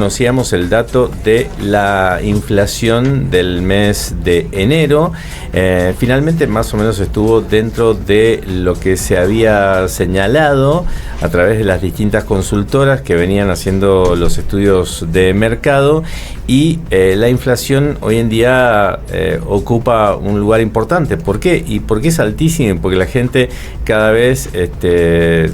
Conocíamos el dato de la inflación del mes de enero. Finalmente más o menos estuvo dentro de lo que se había señalado a través de las distintas consultoras que venían haciendo los estudios de mercado, y la inflación hoy en día ocupa un lugar importante. ¿Por qué? ¿Y por qué es altísimo? Porque la gente cada vez le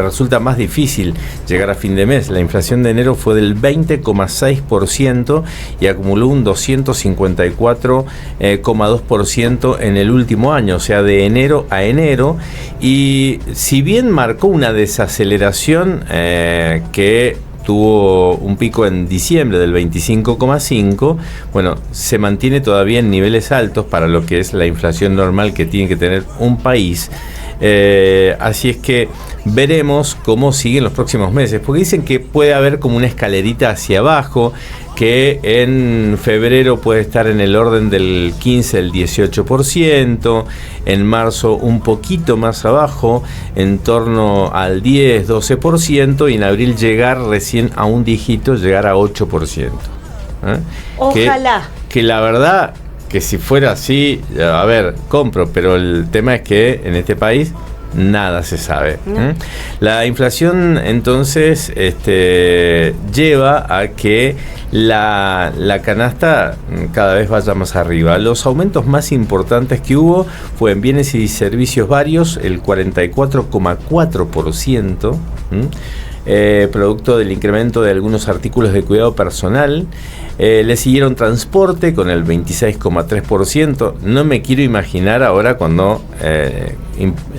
resulta más difícil llegar a fin de mes. La inflación de enero fue del 20,6% y acumuló un 254,2% en el último año, o sea, de enero a enero. Y si bien marcó una desaceleración que tuvo un pico en diciembre del 25,5%, bueno, se mantiene todavía en niveles altos para lo que es la inflación normal que tiene que tener un país. Así es que veremos cómo siguen los próximos meses, porque dicen que puede haber como una escalerita hacia abajo, que en febrero puede estar en el orden del 15 al 18%, en marzo un poquito más abajo, en torno al 10-12%, y en abril llegar recién a un dígito, llegar a 8%. Ojalá. Que la verdad, que si fuera así, a ver, compro, pero el tema es que en este país nada se sabe. No. La inflación entonces lleva a que la canasta cada vez vaya más arriba. Los aumentos más importantes que hubo fue en bienes y servicios varios, el 44,4%, producto del incremento de algunos artículos de cuidado personal. Le siguieron transporte con el 26,3%. No me quiero imaginar ahora cuando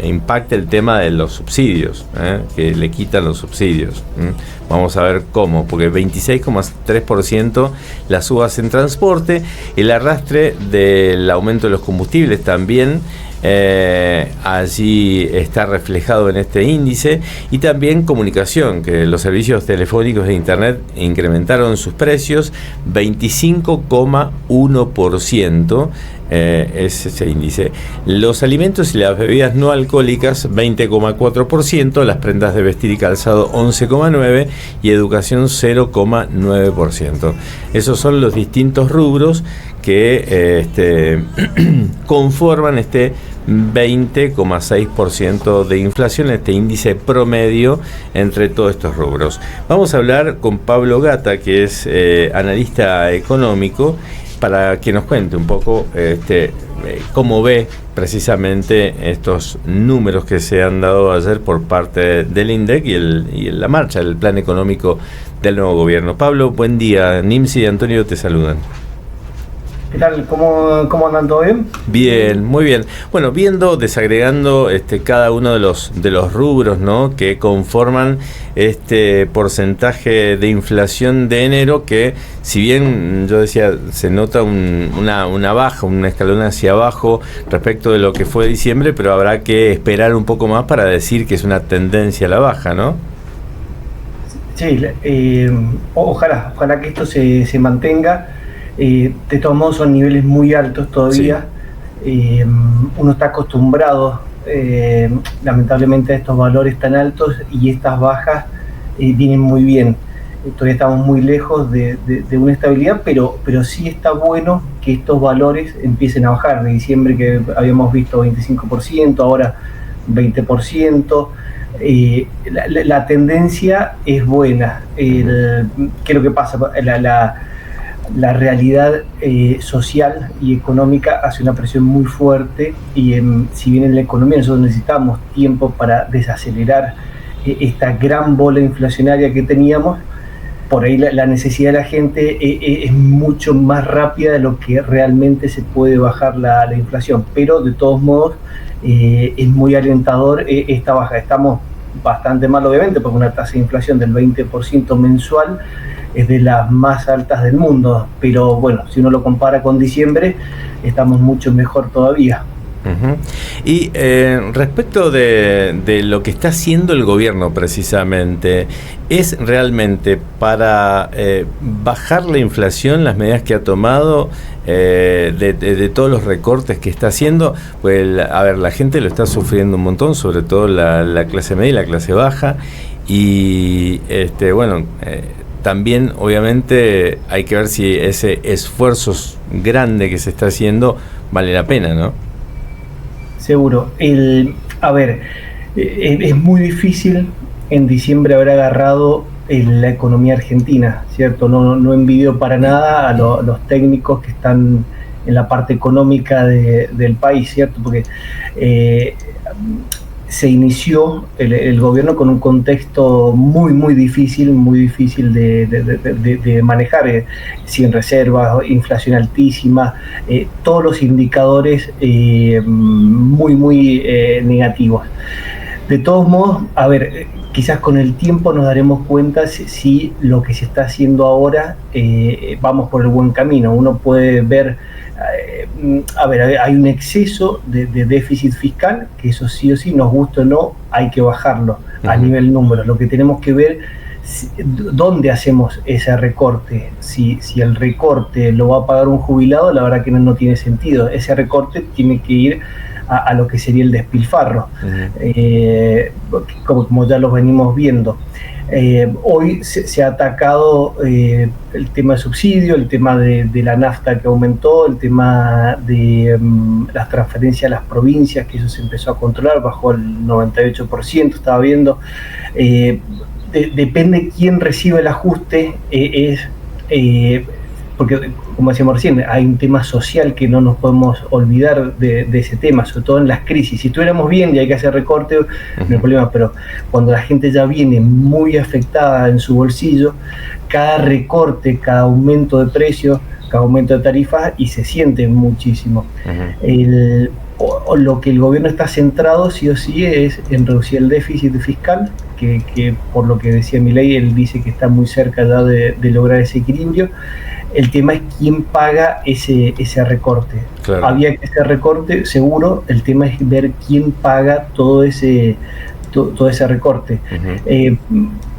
impacte el tema de los subsidios, que le quitan los subsidios. Vamos a ver cómo, porque 26,3% las subas en transporte, el arrastre del aumento de los combustibles también. Allí está reflejado en este índice, y también comunicación, que los servicios telefónicos de internet incrementaron sus precios 25,1%, es ese índice. Los alimentos y las bebidas no alcohólicas 20,4%, las prendas de vestir y calzado 11,9% y educación 0,9%. Esos son los distintos rubros que conforman este 20,6% de inflación, este índice promedio entre todos estos rubros. Vamos a hablar con Pablo Gata, que es analista económico, para que nos cuente un poco cómo ve precisamente estos números que se han dado ayer por parte del INDEC y la marcha del plan económico del nuevo gobierno. Pablo, buen día. Nimsi y Antonio te saludan. ¿Qué tal? ¿Cómo andan? ¿Todo bien? Bien, muy bien. Bueno, desagregando cada uno de los rubros, ¿no?, que conforman este porcentaje de inflación de enero, que si bien yo decía se nota una baja, un escalón hacia abajo respecto de lo que fue diciembre, pero habrá que esperar un poco más para decir que es una tendencia a la baja, ¿no? Sí, ojalá que esto se mantenga. De todos modos son niveles muy altos todavía. Sí. Uno está acostumbrado lamentablemente a estos valores tan altos, y estas bajas vienen muy bien. Todavía estamos muy lejos de una estabilidad, pero sí está bueno que estos valores empiecen a bajar. De diciembre, que habíamos visto 25%, ahora 20%. La tendencia es buena. ¿Qué es lo que pasa? La realidad social y económica hace una presión muy fuerte, y si bien en la economía nosotros necesitamos tiempo para desacelerar esta gran bola inflacionaria que teníamos, por ahí la necesidad de la gente es mucho más rápida de lo que realmente se puede bajar la inflación. Pero de todos modos es muy alentador esta baja. Estamos bastante mal, obviamente, porque una tasa de inflación del 20% mensual es de las más altas del mundo, pero bueno, si uno lo compara con diciembre, estamos mucho mejor todavía. Uh-huh. Y respecto de lo que está haciendo el gobierno precisamente, ¿es realmente para bajar la inflación las medidas que ha tomado, de todos los recortes que está haciendo? Pues la gente lo está sufriendo un montón, sobre todo la clase media y la clase baja, y también obviamente hay que ver si ese esfuerzo grande que se está haciendo vale la pena, ¿no? Seguro. A ver, es muy difícil en diciembre haber agarrado la economía argentina, ¿cierto? No envidio para nada a los técnicos que están en la parte económica del país, ¿cierto? Porque se inició el gobierno con un contexto muy difícil de manejar, sin reservas, inflación altísima, todos los indicadores muy negativos. De todos modos, a ver, quizás con el tiempo nos daremos cuenta si lo que se está haciendo ahora vamos por el buen camino. Uno puede ver, a ver, hay un exceso de déficit fiscal, que eso sí o sí, nos guste o no, hay que bajarlo a nivel número. Lo que tenemos que ver dónde hacemos ese recorte. Si el recorte lo va a pagar un jubilado, la verdad que no tiene sentido. Ese recorte tiene que ir a lo que sería el despilfarro, como ya lo venimos viendo. Hoy se ha atacado el tema de subsidio, el tema de la nafta que aumentó, el tema de las transferencias a las provincias, que eso se empezó a controlar, bajó el 98%, estaba viendo. Depende quién recibe el ajuste, porque como decíamos recién, hay un tema social que no nos podemos olvidar de ese tema, sobre todo en las crisis. Si estuviéramos bien y hay que hacer recorte, no hay problema, pero cuando la gente ya viene muy afectada en su bolsillo, cada recorte, cada aumento de precios, cada aumento de tarifas, y se siente muchísimo. Lo que el gobierno está centrado sí o sí es en reducir el déficit fiscal, que por lo que decía Milei, él dice que está muy cerca ya de lograr ese equilibrio. El tema es quién paga ese recorte. Claro. Había que ese recorte, seguro. El tema es ver quién paga todo ese recorte.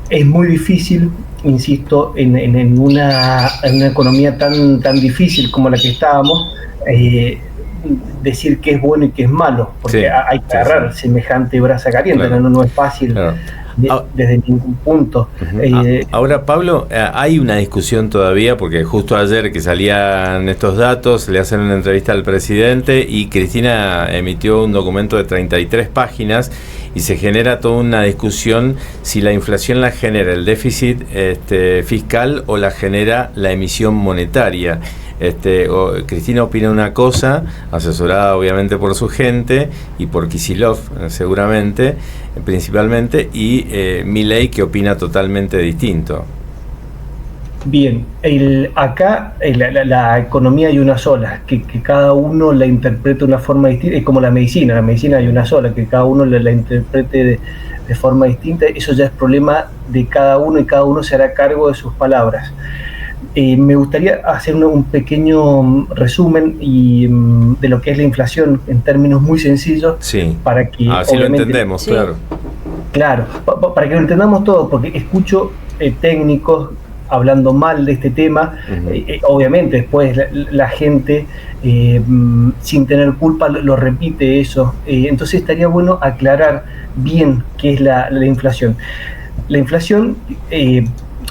Es muy difícil, insisto, en una economía tan difícil como la que estábamos, decir qué es bueno y qué es malo, porque hay que agarrar semejante brasa caliente. Claro. No es fácil. Claro. Desde ningún punto. Ahora, Pablo, hay una discusión todavía, porque justo ayer que salían estos datos, le hacen una entrevista al presidente y Cristina emitió un documento de 33 páginas y se genera toda una discusión si la inflación la genera el déficit fiscal o la genera la emisión monetaria. Cristina opina una cosa, asesorada obviamente por su gente y por Kicillof seguramente, principalmente, y Milei, que opina totalmente distinto. Bien, acá la economía hay una sola, que cada uno la interpreta de una forma distinta. Es como la medicina hay una sola, que cada uno la interprete de forma distinta. Eso ya es problema de cada uno y cada uno se hará cargo de sus palabras. Me gustaría hacer un pequeño resumen de lo que es la inflación en términos muy sencillos, para que así lo entendemos, claro. Claro, para que lo entendamos todos, porque escucho técnicos hablando mal de este tema. Obviamente después la gente sin tener culpa lo repite eso, entonces estaría bueno aclarar bien qué es la inflación. La inflación,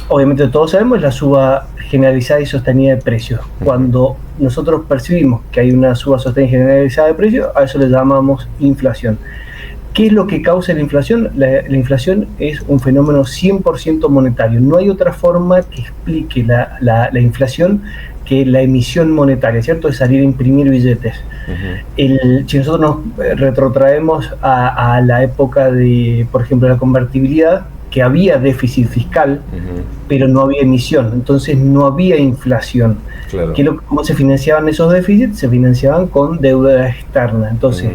obviamente todos sabemos, es la suba generalizada y sostenida de precios. Cuando nosotros percibimos que hay una suba sostenida y generalizada de precios, a eso le llamamos inflación. ¿Qué es lo que causa la inflación? La inflación es un fenómeno 100% monetario. No hay otra forma que explique la inflación que la emisión monetaria, ¿cierto? Es salir a imprimir billetes. Si nosotros nos retrotraemos a la época de, por ejemplo, la convertibilidad, que había déficit fiscal, pero no había emisión, entonces no había inflación. Claro. ¿Cómo se financiaban esos déficits? Se financiaban con deuda externa. Entonces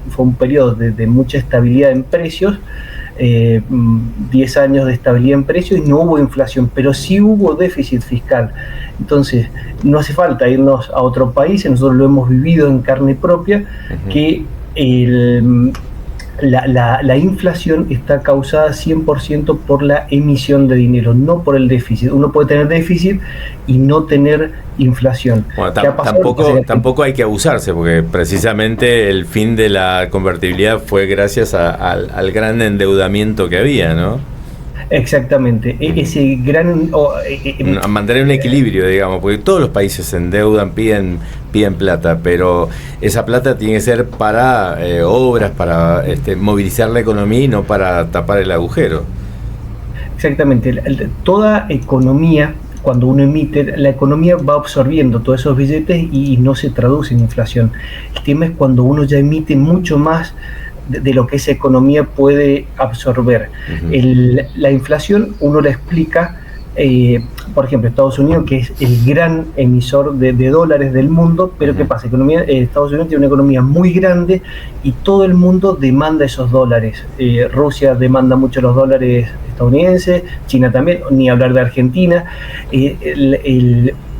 fue un periodo de mucha estabilidad en precios, 10 años de estabilidad en precios, y no hubo inflación, pero sí hubo déficit fiscal. Entonces no hace falta irnos a otro país, nosotros lo hemos vivido en carne propia, que la inflación está causada 100% por la emisión de dinero, no por el déficit. Uno puede tener déficit y no tener inflación. Bueno, tampoco hay que abusarse, porque precisamente el fin de la convertibilidad fue gracias al gran endeudamiento que había, ¿no? Exactamente, ese gran... mantener un equilibrio, digamos, porque todos los países se endeudan, piden plata, pero esa plata tiene que ser para obras, para movilizar la economía y no para tapar el agujero. Exactamente, toda economía, cuando uno emite, la economía va absorbiendo todos esos billetes y no se traduce en inflación. El tema es cuando uno ya emite mucho más de lo que esa economía puede absorber. La inflación uno la explica, por ejemplo, Estados Unidos, que es el gran emisor de dólares del mundo, pero ¿qué pasa? Estados Unidos tiene una economía muy grande y todo el mundo demanda esos dólares. Rusia demanda mucho los dólares estadounidenses, China también, ni hablar de Argentina.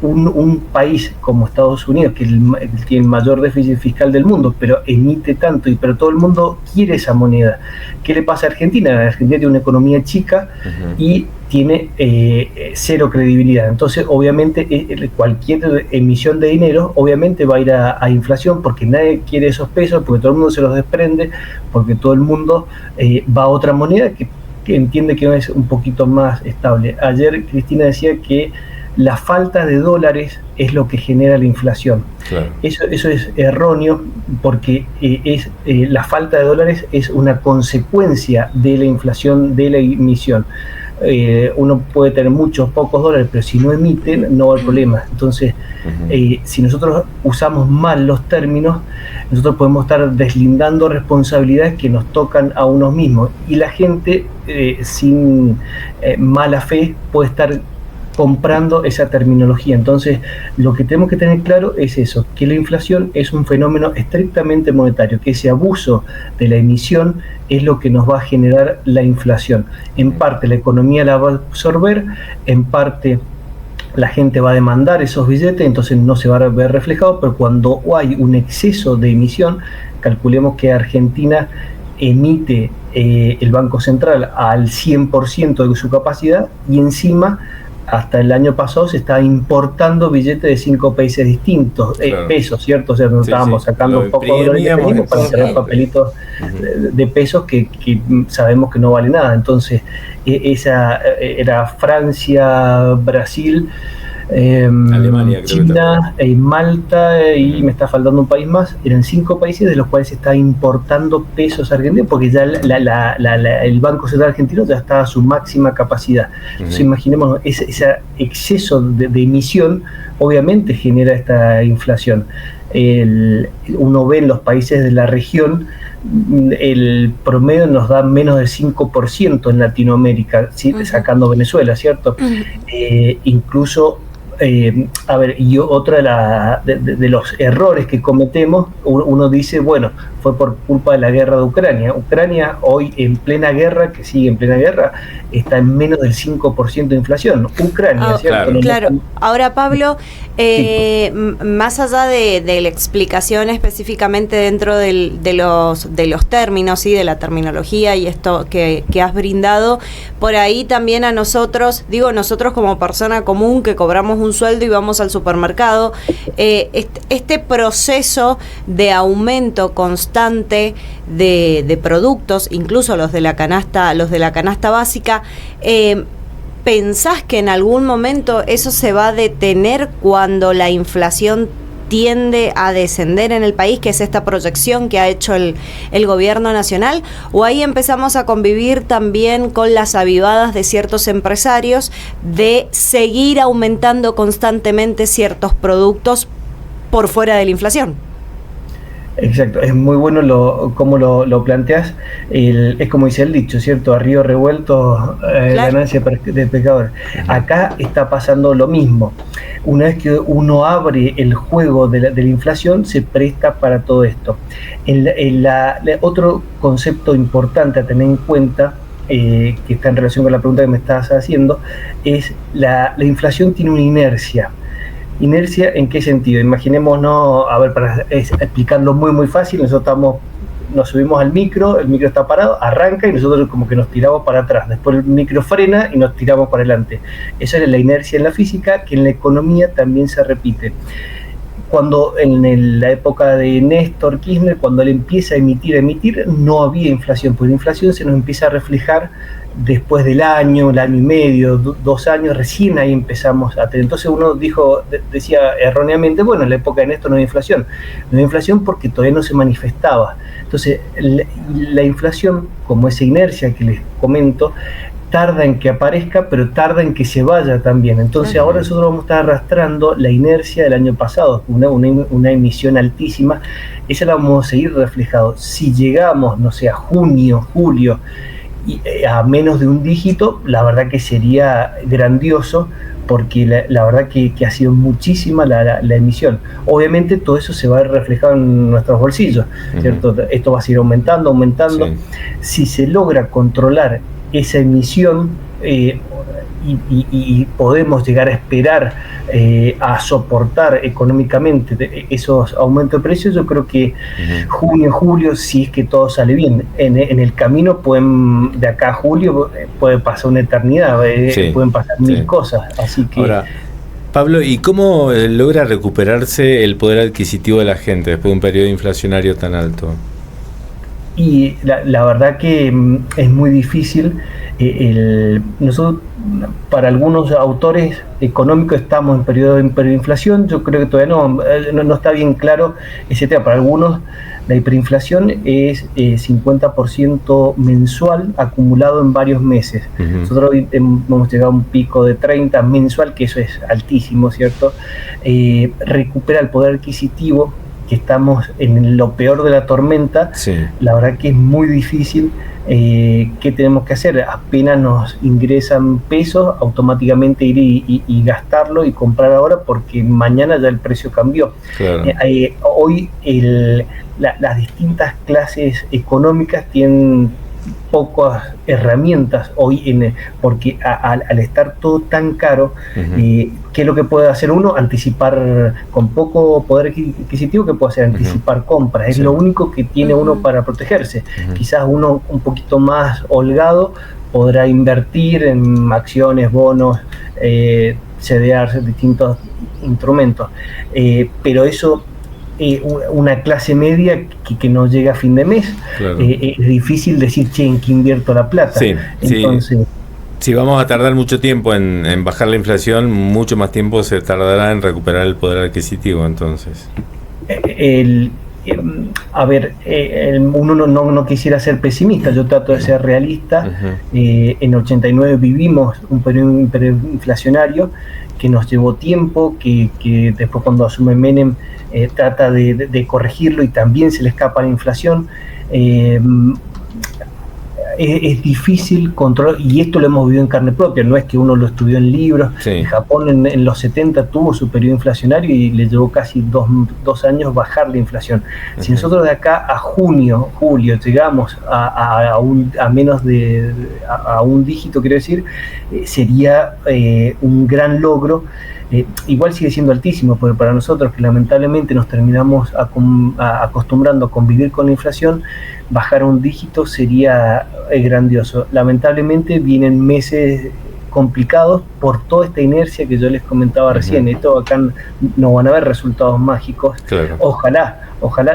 Un país como Estados Unidos, que tiene el mayor déficit fiscal del mundo, pero emite tanto, pero todo el mundo quiere esa moneda. ¿Qué le pasa a Argentina? Argentina tiene una economía chica y tiene cero credibilidad. Entonces, obviamente, cualquier emisión de dinero, obviamente va a ir a inflación, porque nadie quiere esos pesos, porque todo el mundo se los desprende, porque todo el mundo va a otra moneda que entiende que es un poquito más estable. Ayer Cristina decía que la falta de dólares es lo que genera la inflación. Claro. Eso es erróneo, porque la falta de dólares es una consecuencia de la inflación, de la emisión. Uno puede tener muchos, pocos dólares, pero si no emiten, no hay problema. Entonces, si nosotros usamos mal los términos, nosotros podemos estar deslindando responsabilidades que nos tocan a unos mismos. Y la gente, sin mala fe, puede estar comprando esa terminología. Entonces, lo que tenemos que tener claro es eso, que la inflación es un fenómeno estrictamente monetario, que ese abuso de la emisión es lo que nos va a generar la inflación. En parte la economía la va a absorber, en parte la gente va a demandar esos billetes, entonces no se va a ver reflejado, pero cuando hay un exceso de emisión, calculemos que Argentina emite el Banco Central al 100% de su capacidad y encima hasta el año pasado se estaba importando billetes de 5 países distintos, claro. Pesos, ¿cierto? O sea, nos estábamos sacando un poco de dólares para tener papelitos de pesos que sabemos que no vale nada. Entonces, esa era Francia, Brasil, Alemania, China, Malta y me está faltando un país más. Eran 5 países de los cuales se está importando pesos argentinos porque ya el Banco Central argentino ya está a su máxima capacidad. Entonces imaginemos, ese exceso de emisión obviamente genera esta inflación. Uno ve en los países de la región, el promedio nos da menos del 5% en Latinoamérica, ¿sí? Sacando Venezuela, ¿cierto? Incluso y otra de los errores que cometemos, uno dice, bueno, fue por culpa de la guerra de Ucrania. Ucrania hoy en plena guerra, que sigue en plena guerra, está en menos del 5% de inflación. Ucrania, ¿cierto? Claro. Ahora, Pablo, más allá de la explicación específicamente dentro de los términos y de la terminología y esto que has brindado, por ahí también a nosotros como persona común que cobramos un sueldo y vamos al supermercado, este proceso de aumento constante de productos, incluso los de la canasta básica, ¿pensás que en algún momento eso se va a detener cuando la inflación tiende a descender en el país, que es esta proyección que ha hecho el gobierno nacional? ¿O ahí empezamos a convivir también con las avivadas de ciertos empresarios de seguir aumentando constantemente ciertos productos por fuera de la inflación? Exacto, es muy bueno cómo lo planteas. Es como dice el dicho, ¿cierto? A río revuelto, ganancia de pescador. Acá está pasando lo mismo. Una vez que uno abre el juego de la inflación, se presta para todo esto. Otro concepto importante a tener en cuenta, que está en relación con la pregunta que me estabas haciendo, es la inflación tiene una inercia. ¿Inercia en qué sentido? Imaginémonos, a ver, para explicarlo muy fácil, nosotros nos subimos al micro, el micro está parado, arranca y nosotros como que nos tiramos para atrás, después el micro frena y nos tiramos para adelante. Esa es la inercia en la física, que en la economía también se repite. Cuando en la época de Néstor Kirchner, cuando él empieza a emitir, no había inflación, pues la inflación se nos empieza a reflejar después del año, el año y medio, 2 años, recién ahí empezamos a tener. Entonces uno decía erróneamente, bueno, en la época de Néstor no hay inflación. No hay inflación porque todavía no se manifestaba. Entonces la inflación, como esa inercia que les comento, tarda en que aparezca, pero tarda en que se vaya también. Entonces ahora nosotros vamos a estar arrastrando la inercia del año pasado, una emisión altísima, esa la vamos a seguir reflejado. Si llegamos, no sé, a junio, julio, a menos de un dígito, la verdad que sería grandioso, porque la verdad que ha sido muchísima la emisión. Obviamente todo eso se va a ver reflejado en nuestros bolsillos, ¿cierto? Esto va a seguir aumentando. Sí. Si se logra controlar esa emisión y podemos llegar a esperar a soportar económicamente esos aumentos de precios, yo creo que junio, julio, si es que todo sale bien. En el camino de acá a julio puede pasar una eternidad, pueden pasar mil cosas, así que... Ahora, Pablo, ¿y cómo logra recuperarse el poder adquisitivo de la gente después de un periodo inflacionario tan alto? Y la verdad que es muy difícil. Nosotros, para algunos autores económicos, estamos en periodo de hiperinflación. Yo creo que todavía no está bien claro ese tema. Para algunos la hiperinflación es 50% mensual acumulado en varios meses. Nosotros hoy hemos llegado a un pico de 30 mensual, que eso es altísimo, ¿cierto? Recupera el poder adquisitivo, que estamos en lo peor de la tormenta. La verdad que es muy difícil. ¿Qué tenemos que hacer? Apenas nos ingresan pesos, automáticamente ir y gastarlo y comprar ahora, porque mañana ya el precio cambió. Claro. Hoy las distintas clases económicas tienen pocas herramientas hoy, porque al estar todo tan caro, ¿qué es lo que puede hacer uno? Anticipar, con poco poder adquisitivo, que puede hacer anticipar compras. Es lo único que tiene uno para protegerse. Quizás uno un poquito más holgado podrá invertir en acciones, bonos, CDRs, distintos instrumentos, pero eso, una clase media que no llega a fin de mes, claro, es difícil decir, ¿en qué invierto la plata? Entonces, si vamos a tardar mucho tiempo en bajar la inflación, mucho más tiempo se tardará en recuperar el poder adquisitivo, entonces. Uno no quisiera ser pesimista, yo trato de ser realista. En 89 vivimos un periodo inflacionario que nos llevó tiempo, que después, cuando asume Menem, trata de corregirlo y también se le escapa la inflación. Es difícil controlar, y esto lo hemos vivido en carne propia, no es que uno lo estudió en libros. En Japón en los 70 tuvo su periodo inflacionario y le llevó casi dos años bajar la inflación. Si nosotros de acá a julio llegamos a menos a un dígito, quiero decir, sería un gran logro. Igual sigue siendo altísimo, porque para nosotros, que lamentablemente nos terminamos acostumbrando a convivir con la inflación, bajar a un dígito sería grandioso. Lamentablemente vienen meses complicados por toda esta inercia que yo les comentaba recién. Esto acá no van a haber resultados mágicos. Claro. Ojalá.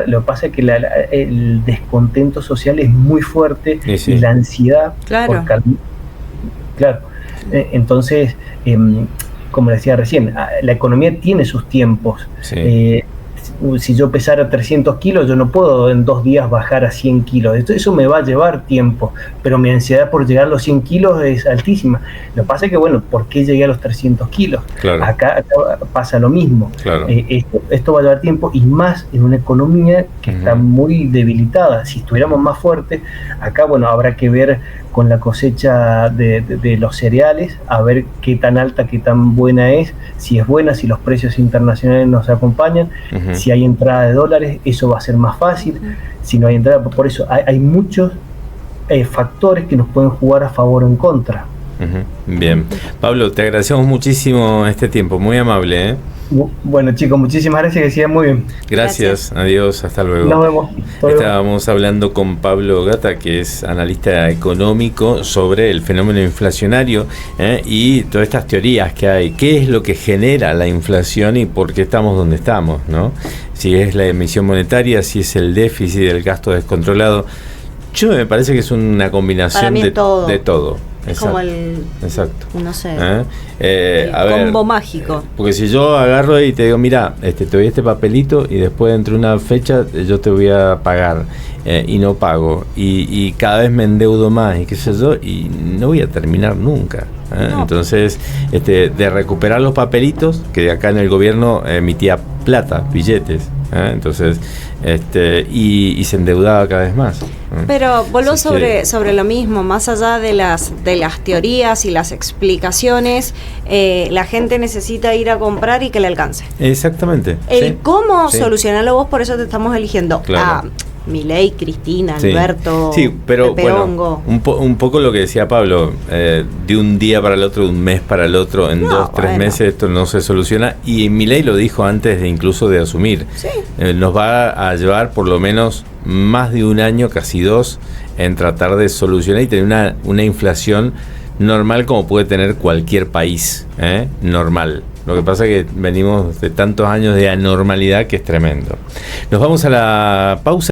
Lo que pasa es que el descontento social es muy fuerte, y la ansiedad. Claro. Entonces, como decía recién, la economía tiene sus tiempos. Si yo pesara 300 kilos, yo no puedo en 2 días bajar a 100 kilos. Eso me va a llevar tiempo, pero mi ansiedad por llegar a los 100 kilos es altísima. Lo que pasa es que, ¿por qué llegué a los 300 kilos? Claro. Acá pasa lo mismo. Claro. Esto va a llevar tiempo, y más en una economía que está muy debilitada. Si estuviéramos más fuertes, acá, habrá que ver con la cosecha de los cereales, a ver qué tan alta, qué tan buena es, si es buena, si los precios internacionales nos acompañan, si hay entrada de dólares, eso va a ser más fácil. Si no hay entrada, por eso hay muchos factores que nos pueden jugar a favor o en contra. Bien, Pablo, te agradecemos muchísimo este tiempo, muy amable, ¿eh? Bueno, chicos, muchísimas gracias, que sigan muy bien. Gracias, adiós, hasta luego. Nos vemos. Estábamos hablando con Pablo Gata, que es analista económico, sobre el fenómeno inflacionario y todas estas teorías que hay. ¿Qué es lo que genera la inflación y por qué estamos donde estamos, ¿no? Si es la emisión monetaria, si es el déficit, el gasto descontrolado. Yo me parece que es una Para combinación mí es todo. de todo. Es como el, Exacto. no sé, El el combo mágico. Porque si yo agarro y te digo, mira, te doy este papelito y después dentro de una fecha yo te voy a pagar y no pago y cada vez me endeudo más y qué sé yo y no voy a terminar nunca. No. Entonces, de recuperar los papelitos, que acá en el gobierno emitía plata, billetes. Entonces, y se endeudaba cada vez más. Pero volvó Así que- sobre lo mismo, más allá de las teorías y las explicaciones, la gente necesita ir a comprar y que le alcance. Exactamente. El sí, cómo sí. solucionarlo vos, por eso te estamos eligiendo Claro. a Milei, Cristina, Sí. Alberto, Sí, pero Pepe bueno, Hongo. un poco lo que decía Pablo, de un día para el otro, de un mes para el otro, en No, 2-3 bueno. meses esto no se soluciona. Y Milei lo dijo antes de incluso de asumir. Sí. Nos va a llevar por lo menos más de un año, casi 2, en tratar de solucionar y tener una inflación normal como puede tener cualquier país, normal. Lo que pasa es que venimos de tantos años de anormalidad que es tremendo. Nos vamos a la pausa.